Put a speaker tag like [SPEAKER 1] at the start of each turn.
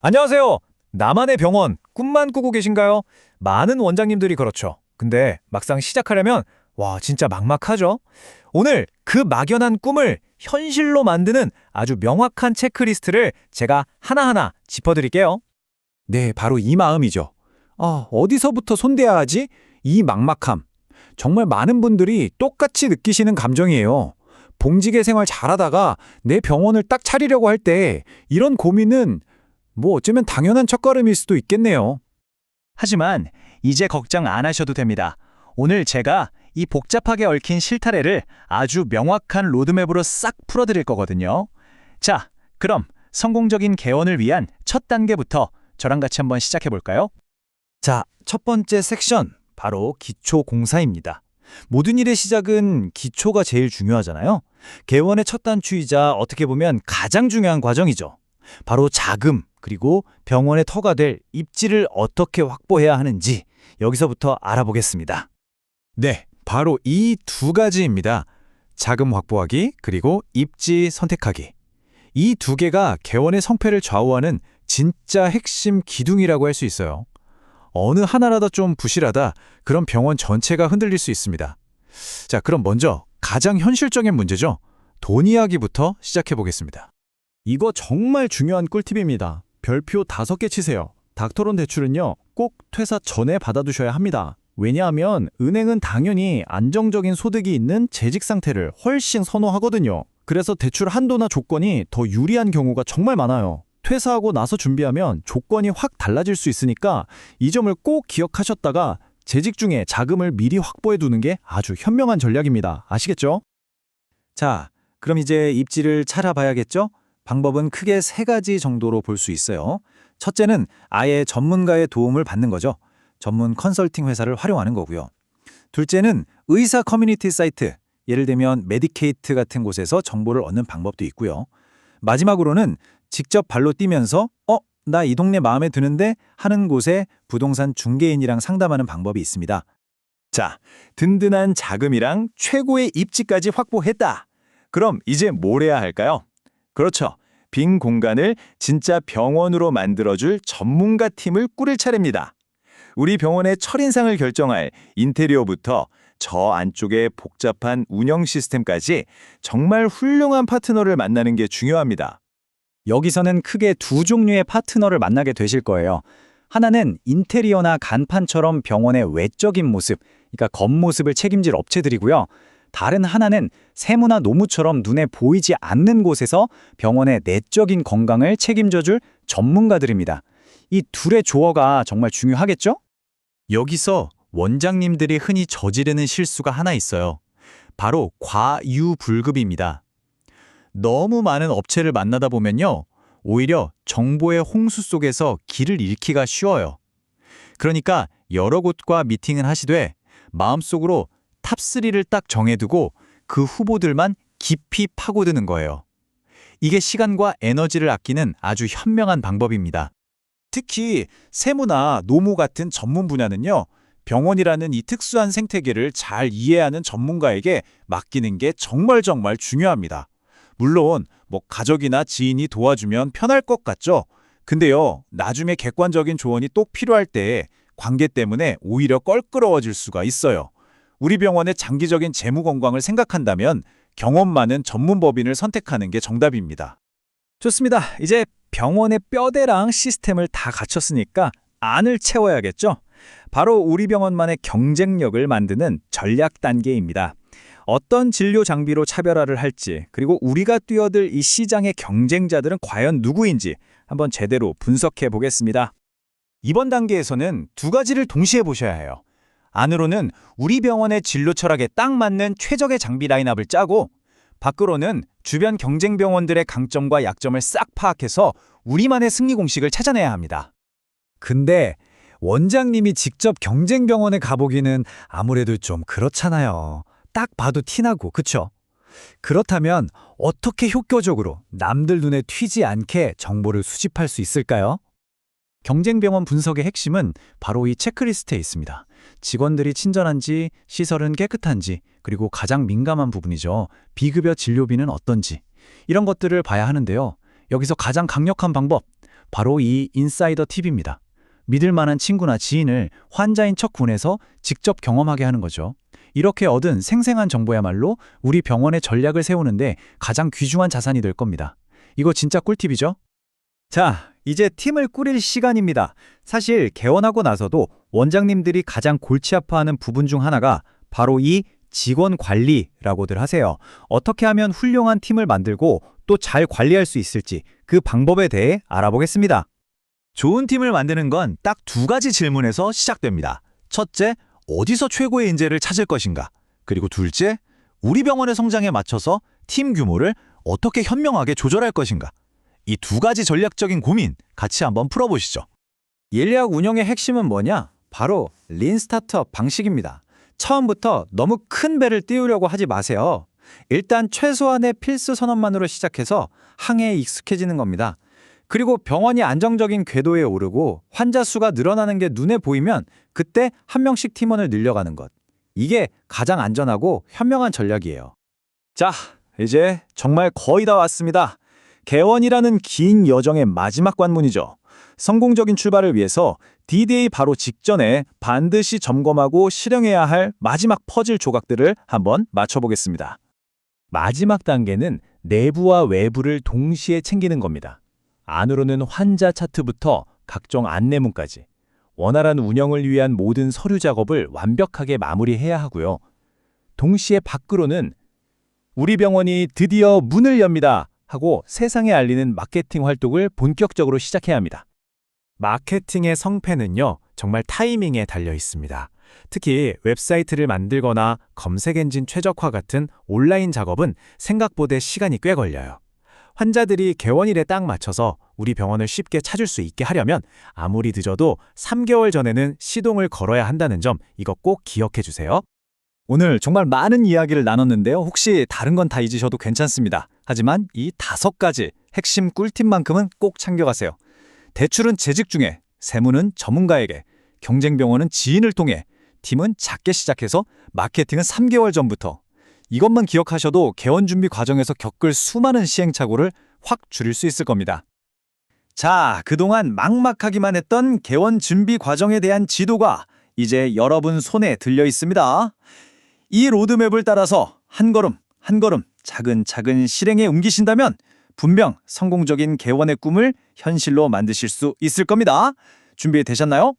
[SPEAKER 1] 안녕하세요. 나만의 병원, 꿈만 꾸고 계신가요? 많은 원장님들이 그렇죠. 근데 막상 시작하려면, 와, 진짜 막막하죠? 오늘 그 막연한 꿈을 현실로 만드는 아주 명확한 체크리스트를 제가 하나하나 짚어드릴게요.
[SPEAKER 2] 네, 바로 이 마음이죠. 어디서부터 손대야 하지? 이 막막함. 정말 많은 분들이 똑같이 느끼시는 감정이에요. 봉직의 생활 잘하다가 내 병원을 딱 차리려고 할 때 이런 고민은 어쩌면 당연한 첫걸음일 수도 있겠네요.
[SPEAKER 3] 하지만 이제 걱정 안 하셔도 됩니다. 오늘 제가 이 복잡하게 얽힌 실타래를 아주 명확한 로드맵으로 싹 풀어드릴 거거든요. 자, 그럼 성공적인 개원을 위한 첫 단계부터 저랑 같이 한번 시작해 볼까요?
[SPEAKER 1] 자, 첫 번째 섹션, 바로 기초 공사입니다. 모든 일의 시작은 기초가 제일 중요하잖아요. 개원의 첫 단추이자 어떻게 보면 가장 중요한 과정이죠. 바로 자금, 그리고 병원의 터가 될 입지를 어떻게 확보해야 하는지 여기서부터 알아보겠습니다.
[SPEAKER 2] 네, 바로 이 두 가지입니다. 자금 확보하기, 그리고 입지 선택하기. 이 두 개가 개원의 성패를 좌우하는 진짜 핵심 기둥이라고 할 수 있어요. 어느 하나라도 좀 부실하다, 그럼 병원 전체가 흔들릴 수 있습니다. 자, 그럼 먼저 가장 현실적인 문제죠. 돈 이야기부터 시작해 보겠습니다.
[SPEAKER 4] 이거 정말 중요한 꿀팁입니다. 별표 5개 치세요. 닥터론 대출은요, 꼭 퇴사 전에 받아두셔야 합니다. 왜냐하면 은행은 당연히 안정적인 소득이 있는 재직 상태를 훨씬 선호하거든요. 그래서 대출 한도나 조건이 더 유리한 경우가 정말 많아요. 퇴사하고 나서 준비하면 조건이 확 달라질 수 있으니까 이 점을 꼭 기억하셨다가 재직 중에 자금을 미리 확보해 두는 게 아주 현명한 전략입니다. 아시겠죠?
[SPEAKER 1] 자, 그럼 이제 입지를 찾아봐야겠죠? 방법은 크게 세 가지 정도로 볼 수 있어요. 첫째는 아예 전문가의 도움을 받는 거죠. 전문 컨설팅 회사를 활용하는 거고요. 둘째는 의사 커뮤니티 사이트, 예를 들면 메디케이트 같은 곳에서 정보를 얻는 방법도 있고요. 마지막으로는 직접 발로 뛰면서 나 이 동네 마음에 드는데 하는 곳에 부동산 중개인이랑 상담하는 방법이 있습니다. 자, 든든한 자금이랑 최고의 입지까지 확보했다. 그럼 이제 뭘 해야 할까요? 그렇죠. 빈 공간을 진짜 병원으로 만들어줄 전문가 팀을 꾸릴 차례입니다. 우리 병원의 첫인상을 결정할 인테리어부터 저 안쪽의 복잡한 운영 시스템까지 정말 훌륭한 파트너를 만나는 게 중요합니다.
[SPEAKER 3] 여기서는 크게 두 종류의 파트너를 만나게 되실 거예요. 하나는 인테리어나 간판처럼 병원의 외적인 모습, 그러니까 겉모습을 책임질 업체들이고요. 다른 하나는 세무나 노무처럼 눈에 보이지 않는 곳에서 병원의 내적인 건강을 책임져줄 전문가들입니다. 이 둘의 조화가 정말 중요하겠죠?
[SPEAKER 2] 여기서 원장님들이 흔히 저지르는 실수가 하나 있어요. 바로 과유불급입니다. 너무 많은 업체를 만나다 보면요, 오히려 정보의 홍수 속에서 길을 잃기가 쉬워요. 그러니까 여러 곳과 미팅을 하시되 마음속으로 탑3를 딱 정해두고 그 후보들만 깊이 파고드는 거예요. 이게 시간과 에너지를 아끼는 아주 현명한 방법입니다.
[SPEAKER 1] 특히 세무나 노무 같은 전문 분야는요, 병원이라는 이 특수한 생태계를 잘 이해하는 전문가에게 맡기는 게 정말 중요합니다. 물론 가족이나 지인이 도와주면 편할 것 같죠? 근데요, 나중에 객관적인 조언이 또 필요할 때 관계 때문에 오히려 껄끄러워질 수가 있어요. 우리 병원의 장기적인 재무 건강을 생각한다면 경험 많은 전문 법인을 선택하는 게 정답입니다.
[SPEAKER 3] 좋습니다. 이제 병원의 뼈대랑 시스템을 다 갖췄으니까 안을 채워야겠죠? 바로 우리 병원만의 경쟁력을 만드는 전략 단계입니다. 어떤 진료 장비로 차별화를 할지, 그리고 우리가 뛰어들 이 시장의 경쟁자들은 과연 누구인지 한번 제대로 분석해 보겠습니다.
[SPEAKER 1] 이번 단계에서는 두 가지를 동시에 보셔야 해요. 안으로는 우리 병원의 진료 철학에 딱 맞는 최적의 장비 라인업을 짜고, 밖으로는 주변 경쟁 병원들의 강점과 약점을 싹 파악해서 우리만의 승리 공식을 찾아내야 합니다.
[SPEAKER 2] 근데 원장님이 직접 경쟁 병원에 가보기는 아무래도 좀 그렇잖아요. 딱 봐도 티나고, 그쵸? 그렇다면 어떻게 효과적으로 남들 눈에 튀지 않게 정보를 수집할 수 있을까요?
[SPEAKER 3] 경쟁병원 분석의 핵심은 바로 이 체크리스트에 있습니다. 직원들이 친절한지, 시설은 깨끗한지, 그리고 가장 민감한 부분이죠. 비급여 진료비는 어떤지. 이런 것들을 봐야 하는데요. 여기서 가장 강력한 방법, 바로 이 인사이더 팁입니다. 믿을 만한 친구나 지인을 환자인 척 군해서 직접 경험하게 하는 거죠. 이렇게 얻은 생생한 정보야말로 우리 병원의 전략을 세우는데 가장 귀중한 자산이 될 겁니다. 이거 진짜 꿀팁이죠? 자, 이제 팀을 꾸릴 시간입니다. 사실 개원하고 나서도 원장님들이 가장 골치 아파하는 부분 중 하나가 바로 이 직원 관리라고들 하세요. 어떻게 하면 훌륭한 팀을 만들고 또 잘 관리할 수 있을지 그 방법에 대해 알아보겠습니다.
[SPEAKER 1] 좋은 팀을 만드는 건 딱 두 가지 질문에서 시작됩니다. 첫째, 어디서 최고의 인재를 찾을 것인가? 그리고 둘째, 우리 병원의 성장에 맞춰서 팀 규모를 어떻게 현명하게 조절할 것인가? 이 두 가지 전략적인 고민 같이 한번 풀어보시죠.
[SPEAKER 3] 인력 운영의 핵심은 뭐냐? 바로 린 스타트업 방식입니다. 처음부터 너무 큰 배를 띄우려고 하지 마세요. 일단 최소한의 필수 선언만으로 시작해서 항해에 익숙해지는 겁니다. 그리고 병원이 안정적인 궤도에 오르고 환자 수가 늘어나는 게 눈에 보이면 그때 한 명씩 팀원을 늘려가는 것. 이게 가장 안전하고 현명한 전략이에요. 자, 이제 정말 거의 다 왔습니다. 개원이라는 긴 여정의 마지막 관문이죠. 성공적인 출발을 위해서 D-Day 바로 직전에 반드시 점검하고 실행해야 할 마지막 퍼즐 조각들을 한번 맞춰보겠습니다. 마지막 단계는 내부와 외부를 동시에 챙기는 겁니다. 안으로는 환자 차트부터 각종 안내문까지 원활한 운영을 위한 모든 서류 작업을 완벽하게 마무리해야 하고요. 동시에 밖으로는 우리 병원이 드디어 문을 엽니다 하고 세상에 알리는 마케팅 활동을 본격적으로 시작해야 합니다. 마케팅의 성패는요, 정말 타이밍에 달려 있습니다. 특히 웹사이트를 만들거나 검색엔진 최적화 같은 온라인 작업은 생각보다 시간이 꽤 걸려요. 환자들이 개원일에 딱 맞춰서 우리 병원을 쉽게 찾을 수 있게 하려면 아무리 늦어도 3개월 전에는 시동을 걸어야 한다는 점 이거 꼭 기억해 주세요. 오늘 정말 많은 이야기를 나눴는데요. 혹시 다른 건 다 잊으셔도 괜찮습니다. 하지만 이 5가지 핵심 꿀팁만큼은 꼭 챙겨가세요. 대출은 재직 중에, 세무는 전문가에게, 경쟁병원은 지인을 통해, 팀은 작게 시작해서 마케팅은 3개월 전부터. 이것만 기억하셔도 개원 준비 과정에서 겪을 수많은 시행착오를 확 줄일 수 있을 겁니다. 자, 그동안 막막하기만 했던 개원 준비 과정에 대한 지도가 이제 여러분 손에 들려 있습니다. 이 로드맵을 따라서 한 걸음 한 걸음 차근차근 실행에 옮기신다면 분명 성공적인 개원의 꿈을 현실로 만드실 수 있을 겁니다. 준비되셨나요?